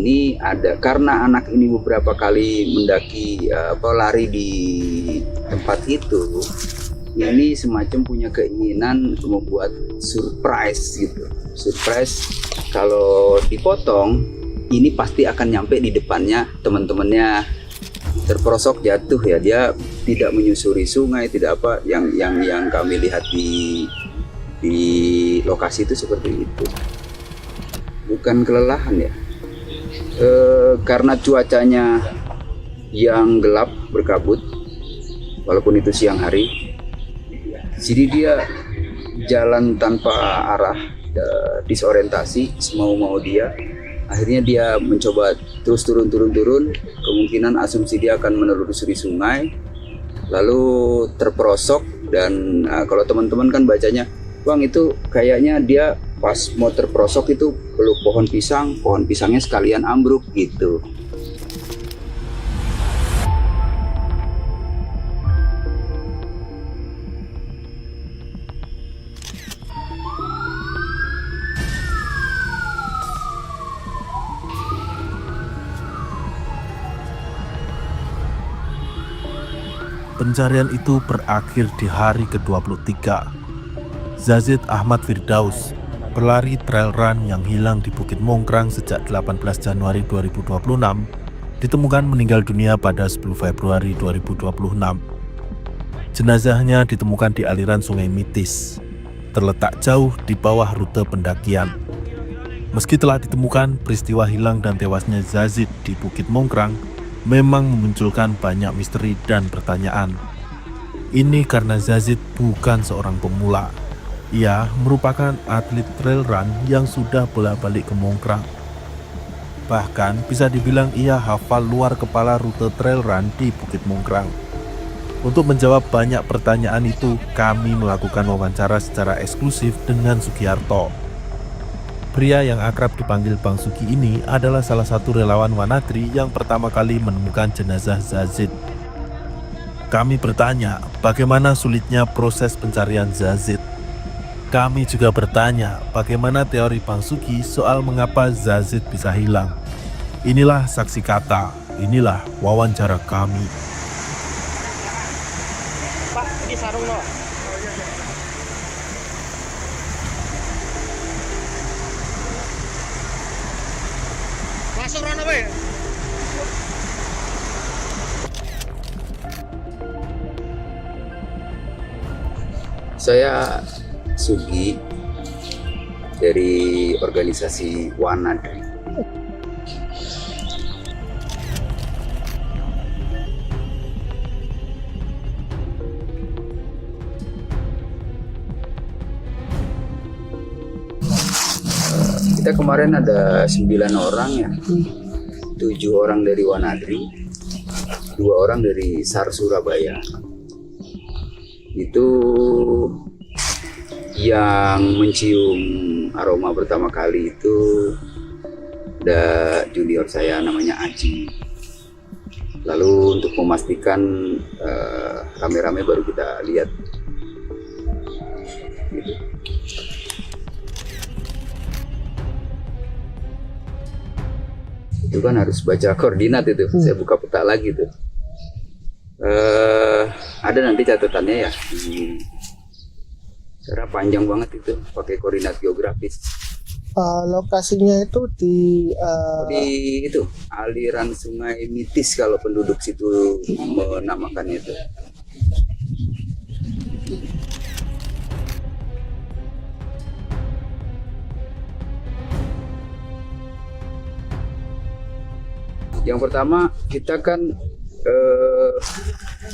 Ini ada karena anak ini beberapa kali mendaki lari di tempat itu. Ini semacam punya keinginan membuat surprise gitu. Surprise kalau dipotong ini pasti akan nyampe di depannya teman-temannya, terperosok jatuh ya. Dia tidak menyusuri sungai, tidak apa yang kami lihat di lokasi itu seperti itu. Bukan kelelahan ya. Karena cuacanya yang gelap berkabut, walaupun itu siang hari, jadi dia jalan tanpa arah, disorientasi semau-mau dia. Akhirnya dia mencoba terus turun. Kemungkinan asumsi dia akan menelusuri sungai, lalu terperosok. Dan kalau teman-teman kan bacanya, Bang, itu kayaknya dia pas mau terperosok itu peluk pohon pisangnya sekalian ambruk gitu. Pencarian itu berakhir di hari ke-23. Zazid Ahmad Firdaus, pelari trail run yang hilang di Bukit Mongkrang sejak 18 Januari 2026, ditemukan meninggal dunia pada 10 Februari 2026. Jenazahnya ditemukan di aliran Sungai Mitis, terletak jauh di bawah rute pendakian. Meski telah ditemukan, peristiwa hilang dan tewasnya Zazid di Bukit Mongkrang memang memunculkan banyak misteri dan pertanyaan. Ini karena Zazid bukan seorang pemula. Ia merupakan atlet trail run yang sudah bolak-balik ke Mongkrang. Bahkan bisa dibilang ia hafal luar kepala rute trail run di Bukit Mongkrang. Untuk menjawab banyak pertanyaan itu, kami melakukan wawancara secara eksklusif dengan Sugiarto. Pria yang akrab dipanggil Bang Sugi ini adalah salah satu relawan Wanadri yang pertama kali menemukan jenazah Zazid. Kami bertanya bagaimana sulitnya proses pencarian Zazid. Kami juga bertanya bagaimana teori Bang Sugi soal mengapa Zazid bisa hilang. Inilah saksi kata, inilah wawancara kami. Pak, ini sarung loh. Masuk Rono, Pak. Saya Sugi dari organisasi Wanadri. Kita kemarin ada 9 orang ya, 7 orang dari Wanadri, 2 orang dari SAR Surabaya. Itu yang mencium aroma pertama kali itu ada junior saya namanya Aji. Lalu untuk memastikan rame-rame baru kita lihat gitu. Itu kan harus baca koordinat itu. Saya buka peta lagi tuh. Ada nanti catatannya ya. Karena panjang banget itu, pakai koordinat geografis. Lokasinya itu di itu aliran Sungai Mitis kalau penduduk situ menamakannya itu. Yang pertama kita kan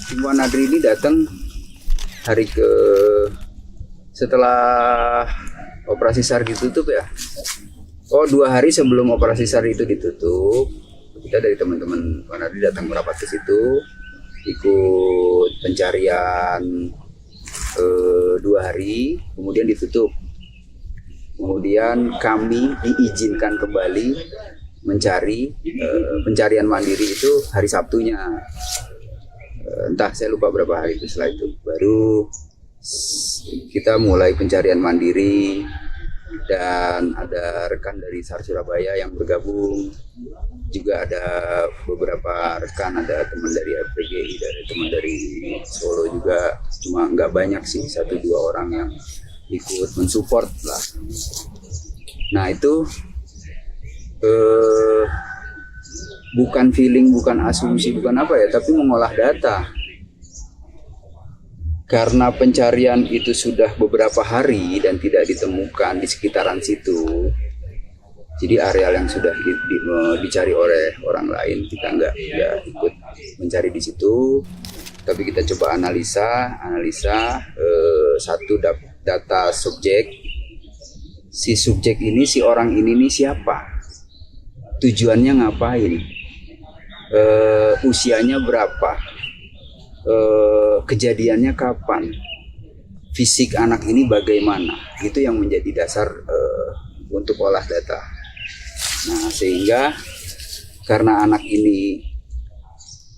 tim Wanadri ini datang hari setelah operasi SAR ditutup ya. 2 hari sebelum operasi SAR itu ditutup, kita dari teman-teman Wanadri datang merapat ke situ, ikut pencarian 2 hari, kemudian ditutup. Kemudian kami diizinkan kembali mencari pencarian mandiri itu hari Sabtunya. Entah saya lupa berapa hari itu. Setelah itu baru kita mulai pencarian mandiri dan ada rekan dari SAR Surabaya yang bergabung, juga ada beberapa rekan, ada teman dari FPGI, dari teman dari Solo juga, cuma nggak banyak sih, 1-2 orang yang ikut mensupport lah. Nah itu bukan feeling, bukan asumsi, bukan apa ya, tapi mengolah data. Karena pencarian itu sudah beberapa hari dan tidak ditemukan di sekitaran situ, jadi areal yang sudah dicari oleh orang lain, kita nggak ikut mencari di situ, tapi kita coba analisa satu data subjek. Si subjek ini, si orang ini nih siapa, tujuannya ngapain, usianya berapa, kejadiannya kapan, fisik anak ini bagaimana, itu yang menjadi dasar untuk olah data. Nah sehingga karena anak ini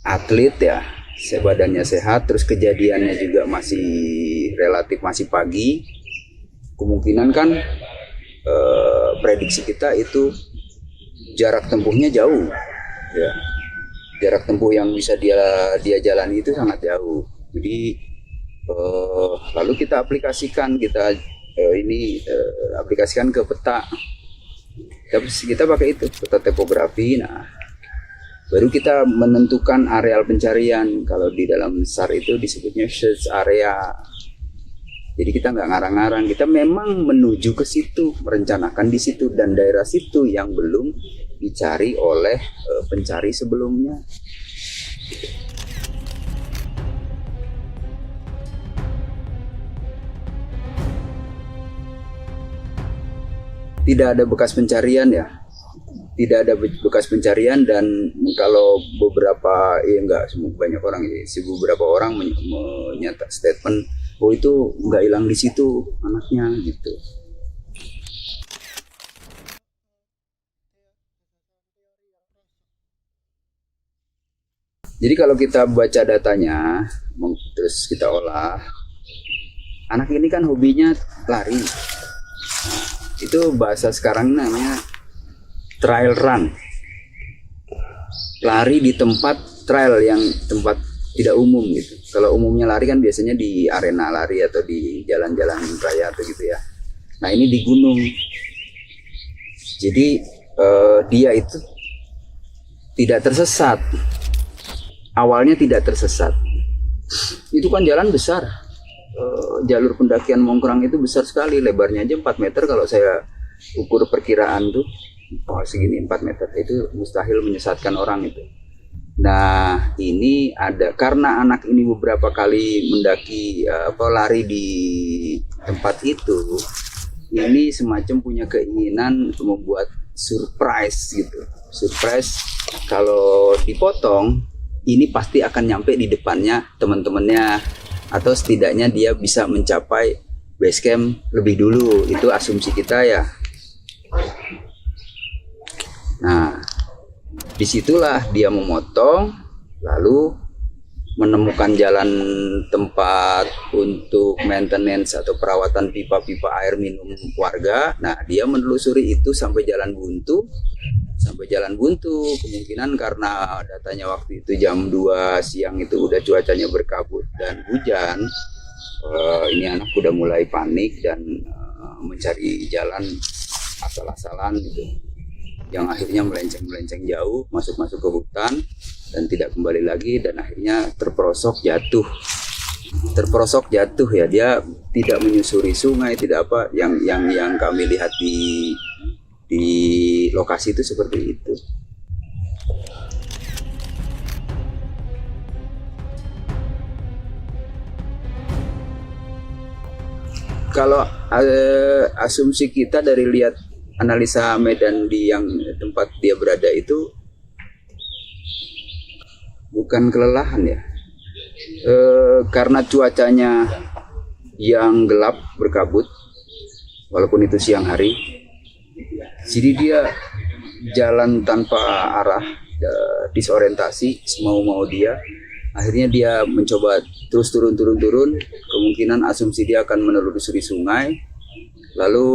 atlet ya, badannya sehat, terus kejadiannya juga masih relatif masih pagi, kemungkinan kan prediksi kita itu jarak tempuhnya jauh ya. Jarak tempuh yang bisa dia jalani itu sangat jauh. Jadi lalu kita aplikasikan, aplikasikan ke peta. Kita pakai itu peta topografi. Nah, baru kita menentukan areal pencarian. Kalau di dalam SAR itu disebutnya search area. Jadi kita nggak ngarang-ngarang, kita memang menuju ke situ, merencanakan di situ, dan daerah situ yang belum dicari oleh pencari sebelumnya. Tidak ada bekas pencarian ya, tidak ada bekas pencarian, dan kalau beberapa, banyak orang, beberapa orang menyatakan statement, oh itu nggak hilang di situ anaknya gitu. Jadi kalau kita baca datanya, terus kita olah, anak ini kan hobinya lari. Nah, itu bahasa sekarang namanya trail run. Lari di tempat trail, yang tempat tidak umum gitu. Kalau umumnya lari kan biasanya di arena lari atau di jalan-jalan raya atau gitu ya. Nah ini di gunung. Jadi dia itu tidak tersesat. Awalnya tidak tersesat. Itu kan jalan besar. Jalur pendakian Mongkrang itu besar sekali. Lebarnya aja 4 meter kalau saya ukur perkiraan tuh. Segini 4 meter. Itu mustahil menyesatkan orang itu. Nah ini ada, karena anak ini beberapa kali mendaki lari di tempat itu, ini semacam punya keinginan membuat surprise gitu. Surprise, kalau dipotong ini pasti akan nyampe di depannya teman-temannya, atau setidaknya dia bisa mencapai base camp lebih dulu. Itu asumsi kita ya. Nah disitulah dia memotong, lalu menemukan jalan tempat untuk maintenance atau perawatan pipa-pipa air minum warga. Nah dia menelusuri itu sampai Jalan Buntu. Kemungkinan karena datanya waktu itu jam 2 siang itu udah cuacanya berkabut dan hujan. Ini anak udah mulai panik dan mencari jalan asal-asalan gitu, yang akhirnya melenceng jauh, masuk ke hutan dan tidak kembali lagi, dan akhirnya terperosok jatuh ya. Dia tidak menyusuri sungai, tidak apa, yang kami lihat di lokasi itu seperti itu. Kalau asumsi kita dari lihat analisa medan di yang tempat dia berada itu, bukan kelelahan ya, karena cuacanya yang gelap berkabut walaupun itu siang hari, jadi dia jalan tanpa arah, disorientasi semau dia. Akhirnya dia mencoba terus turun, kemungkinan asumsi dia akan menelusuri sungai, lalu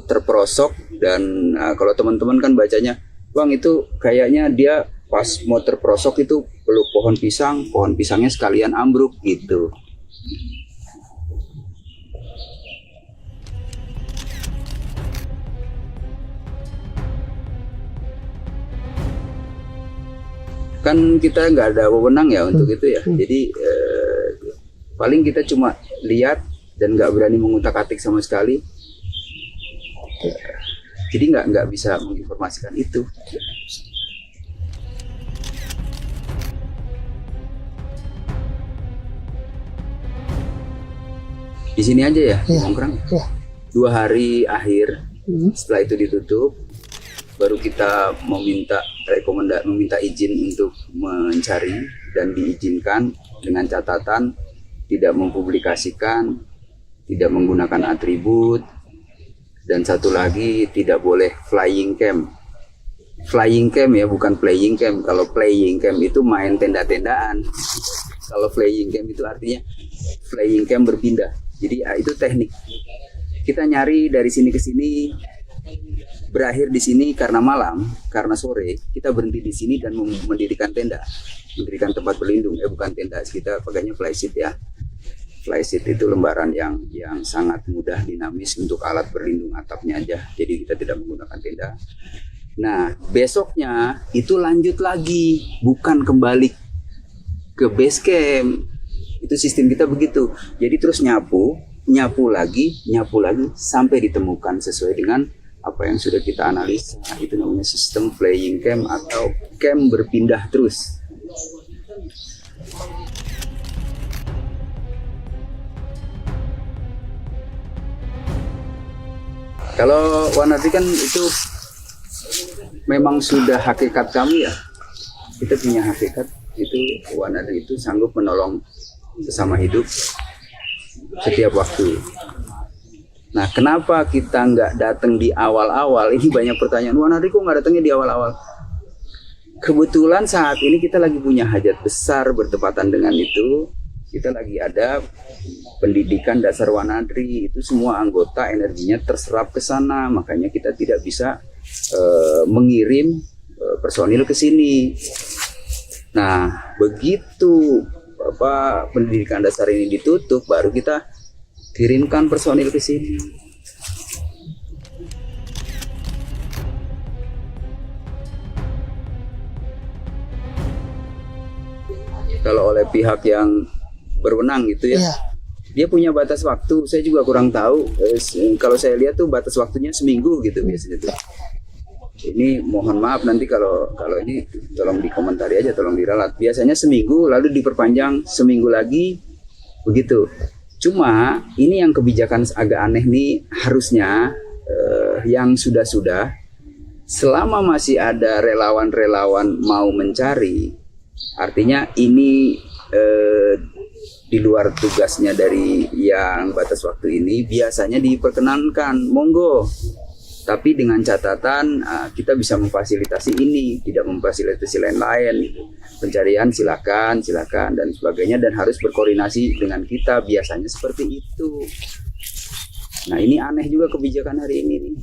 terperosok dan kalau teman-teman kan bacanya, Bang itu kayaknya dia pas mau terperosok itu peluk pohon pisangnya sekalian ambruk gitu. Kan kita nggak ada wewenang ya untuk itu ya. Jadi paling kita cuma lihat dan nggak berani mengutak-atik sama sekali. Jadi nggak bisa menginformasikan itu. Di sini aja ya, Iya. Mongkrang. Iya. 2 hari akhir setelah itu ditutup, baru kita meminta izin untuk mencari dan diizinkan dengan catatan tidak mempublikasikan, tidak menggunakan atribut, dan satu lagi tidak boleh flying camp. Flying camp ya, bukan playing camp. Kalau playing camp itu main tenda-tendaan. Kalau flying camp itu artinya flying camp berpindah. Jadi ya, itu teknik. Kita nyari dari sini ke sini, berakhir di sini karena malam, karena sore, kita berhenti di sini dan mendirikan tenda, mendirikan tempat berlindung. Bukan tenda, kita pakainya flysheet ya. Flysheet itu lembaran yang sangat mudah, dinamis untuk alat berlindung atapnya aja. Jadi kita tidak menggunakan tenda. Nah, besoknya itu lanjut lagi, bukan kembali ke base camp. Itu sistem kita begitu. Jadi terus nyapu lagi sampai ditemukan sesuai dengan apa yang sudah kita analisa. Itu namanya sistem flying camp atau camp berpindah terus. Kalau Wanardi kan itu memang sudah hakikat kami ya. Kita punya hakikat itu, Wanardi itu sanggup menolong sesama hidup setiap waktu. Nah, kenapa kita nggak datang di awal-awal? Ini banyak pertanyaan, Wanardi kok nggak datangnya di awal-awal? Kebetulan saat ini kita lagi punya hajat besar bertepatan dengan itu. Kita lagi ada pendidikan dasar Wanadri, itu semua anggota energinya terserap ke sana, makanya kita tidak bisa mengirim personil ke sini. Nah, begitu pendidikan dasar ini ditutup, baru kita kirimkan personil ke sini. Kalau oleh pihak yang berwenang gitu ya, Iya. dia punya batas waktu. Saya juga kurang tahu. Kalau saya lihat tuh batas waktunya seminggu gitu biasanya tuh. Ini mohon maaf nanti kalau ini tolong dikomentari aja, tolong diralat. Biasanya seminggu lalu diperpanjang seminggu lagi begitu. Cuma ini yang kebijakan agak aneh nih, harusnya yang sudah selama masih ada relawan-relawan mau mencari, artinya ini di luar tugasnya dari yang batas waktu ini, biasanya diperkenankan monggo. Tapi dengan catatan kita bisa memfasilitasi ini, tidak memfasilitasi lain-lain. Pencarian silakan dan sebagainya, dan harus berkoordinasi dengan kita. Biasanya seperti itu. Nah, ini aneh juga kebijakan hari ini nih.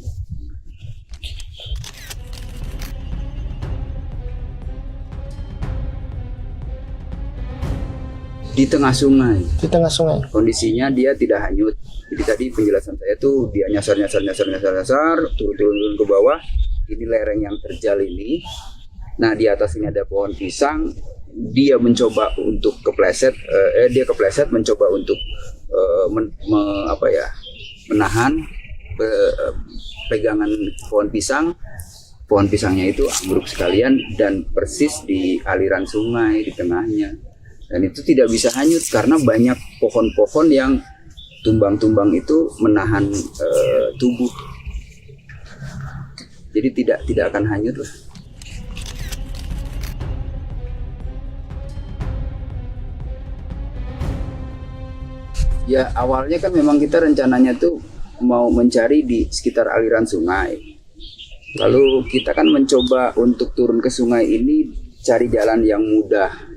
Di tengah sungai. Di tengah sungai. Kondisinya dia tidak hanyut. Jadi tadi penjelasan saya tuh dia nyasar turun ke bawah. Ini lereng yang terjal ini. Nah, di atas ini ada pohon pisang. Dia mencoba untuk kepleset. Dia kepleset mencoba untuk menahan pegangan pohon pisang. Pohon pisangnya itu ambruk sekalian dan persis di aliran sungai di tengahnya. Dan itu tidak bisa hanyut karena banyak pohon-pohon yang tumbang-tumbang itu menahan tubuh. Jadi tidak akan hanyut lah. Ya, awalnya kan memang kita rencananya tuh mau mencari di sekitar aliran sungai. Lalu kita kan mencoba untuk turun ke sungai ini cari jalan yang mudah.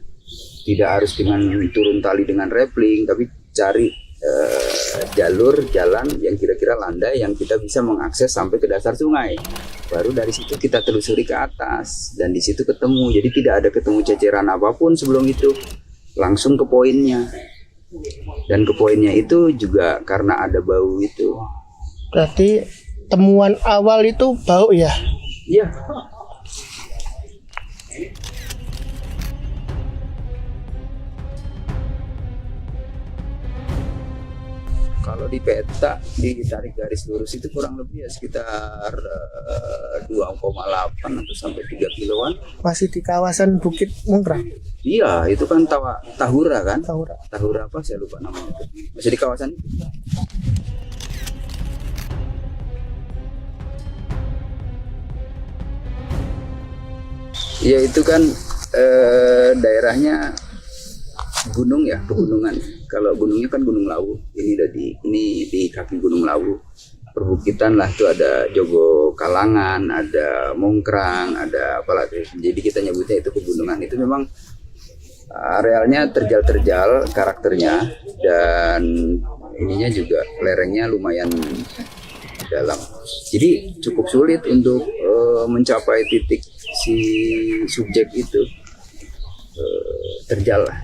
Tidak harus dengan turun tali dengan rappling, tapi cari jalur jalan yang kira-kira landai yang kita bisa mengakses sampai ke dasar sungai. Baru dari situ kita telusuri ke atas dan di situ ketemu. Jadi tidak ada ketemu ceceran apapun sebelum itu, langsung ke poinnya. Dan ke poinnya itu juga karena ada bau itu. Berarti temuan awal itu bau ya? Iya. Kalau di peta ditarik garis lurus itu kurang lebih ya sekitar 2,8 atau sampai 3 kiloan. Masih di kawasan Bukit Mungkrang. Iya, itu kan Tahura kan? Tahura. Tahura apa? Saya lupa namanya itu. Masih di kawasan itu. Iya, itu kan daerahnya gunung ya, pegunungan. Kalau gunungnya kan Gunung Lawu. Ini di kaki Gunung Lawu. Perbukitan lah, itu ada Jogo Kalangan, ada Mongkrang, ada apa lagi. Jadi kita nyebutnya itu pegunungan. Itu memang arealnya terjal-terjal karakternya, dan ininya juga lerengnya lumayan dalam. Jadi cukup sulit untuk mencapai titik si subjek itu, terjal lah.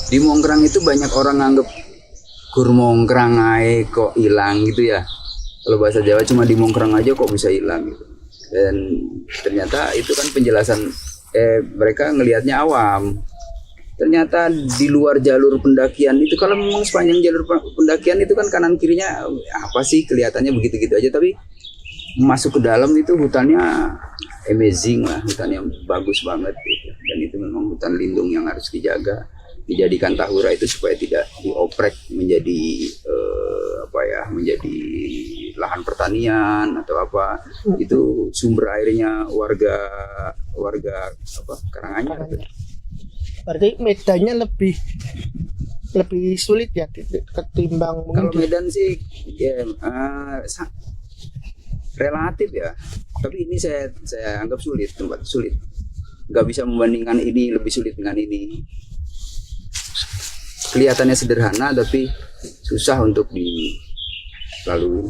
Di Mongkrang itu banyak orang nganggep kur Mongkrang ae kok hilang gitu ya. Kalau bahasa Jawa cuma di Mongkrang aja kok bisa hilang gitu. Dan ternyata itu kan penjelasan mereka ngelihatnya awam. Ternyata di luar jalur pendakian itu, kalau memang sepanjang jalur pendakian itu kan kanan kirinya apa sih kelihatannya begitu-gitu aja, tapi masuk ke dalam itu hutannya amazing lah, hutannya bagus banget gitu. Dan itu memang hutan lindung yang harus dijaga. Dijadikan Tahura itu supaya tidak dioprek menjadi menjadi lahan pertanian atau apa. Itu sumber airnya warga Karanganyar. Berarti medannya lebih sulit ya ketimbang Kalau mungkin Medan sih ya, relatif ya. Tapi ini saya anggap sulit, tempat sulit. Nggak bisa membandingkan ini lebih sulit dengan ini. Kelihatannya sederhana tapi susah untuk dilalui.